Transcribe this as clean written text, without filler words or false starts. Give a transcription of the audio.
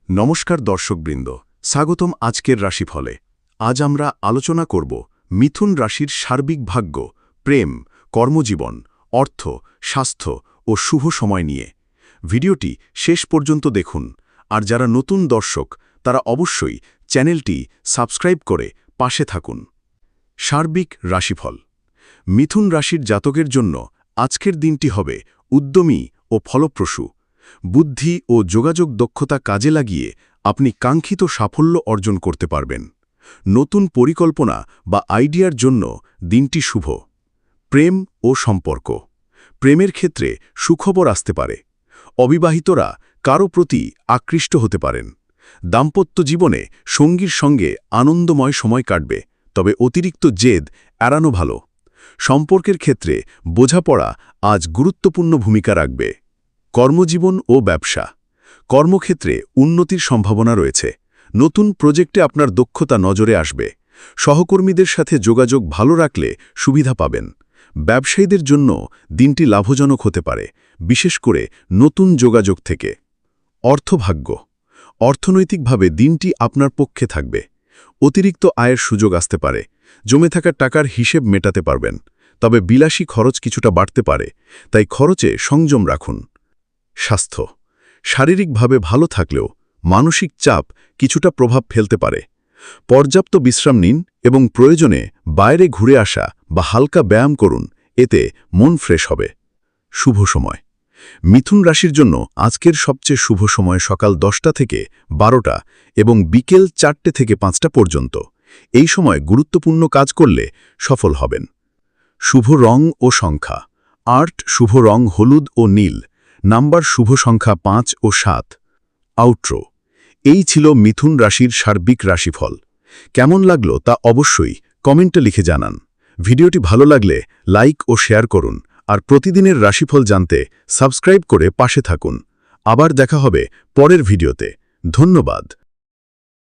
নমস্কার দর্শকবৃন্দ, স্বাগতম আজকের রাশিফলে। আজ আমরা আলোচনা করব মিথুন রাশির সার্বিক ভাগ্য, প্রেম, কর্মজীবন, অর্থ, স্বাস্থ্য ও শুভ সময় নিয়ে। ভিডিওটি শেষ পর্যন্ত দেখুন, আর যারা নতুন দর্শক তারা অবশ্যই চ্যানেলটি সাবস্ক্রাইব করে পাশে থাকুন। সার্বিক রাশিফল। মিথুন রাশির জাতকের জন্য আজকের দিনটি হবে উদ্যমী ও ফলপ্রসূ। বুদ্ধি ও যোগাযোগ দক্ষতা কাজে লাগিয়ে আপনি কাঙ্ক্ষিত সাফল্য অর্জন করতে পারবেন। নতুন পরিকল্পনা বা আইডিয়ার জন্য দিনটি শুভ। প্রেম ও সম্পর্ক। প্রেমের ক্ষেত্রে সুখবর আসতে পারে। অবিবাহিতরা কারো প্রতি আকৃষ্ট হতে পারেন। দাম্পত্য জীবনে সঙ্গীর সঙ্গে আনন্দময় সময় কাটবে, তবে অতিরিক্ত জেদ এড়ানো ভালো। সম্পর্কের ক্ষেত্রে বোঝাপড়া আজ গুরুত্বপূর্ণ ভূমিকা রাখবে। কর্মজীবন ও ব্যবসা। কর্মক্ষেত্রে উন্নতির সম্ভাবনা রয়েছে। নতুন প্রজেক্টে আপনার দক্ষতা নজরে আসবে। সহকর্মীদের সাথে যোগাযোগ ভালো রাখলে সুবিধা পাবেন। ব্যবসায়ীদের জন্য দিনটি লাভজনক হতে পারে, বিশেষ করে নতুন যোগাযোগ থেকে। অর্থভাগ্য। অর্থনৈতিকভাবে দিনটি আপনার পক্ষে থাকবে। অতিরিক্ত আয়ের সুযোগ আসতে পারে। জমে থাকা টাকার হিসেব মেটাতে পারবেন, তবে বিলাসী খরচ কিছুটা বাড়তে পারে, তাই খরচে সংযম রাখুন। স্বাস্থ্য। শারীরিকভাবে ভালো থাকলেও মানসিক চাপ কিছুটা প্রভাব ফেলতে পারে। পর্যাপ্ত বিশ্রাম নিন এবং প্রয়োজনে বাইরে ঘুরে আসা বা হালকা ব্যায়াম করুন, এতে মন ফ্রেশ হবে। শুভ সময়। মিথুন রাশির জন্য আজকের সবচেয়ে শুভ সময় সকাল 10টা থেকে 12টা এবং বিকেল 4টে থেকে 5টা পর্যন্ত। এই সময় গুরুত্বপূর্ণ কাজ করলে সফল হবেন। শুভ রং ও সংখ্যা। আর্ট শুভ রং হলুদ ও নীল। নাম্বার শুভ সংখ্যা 5 ও 7। আউট্রো। এই ছিল মিথুন রাশির সার্বিক রাশিফল। কেমন লাগলো তা অবশ্যই কমেন্টে লিখে জানান। ভিডিওটি ভালো লাগলে লাইক ও শেয়ার করুন, আর প্রতিদিনের রাশিফল জানতে সাবস্ক্রাইব করে পাশে থাকুন। আবার দেখা হবে পরের ভিডিওতে। ধন্যবাদ।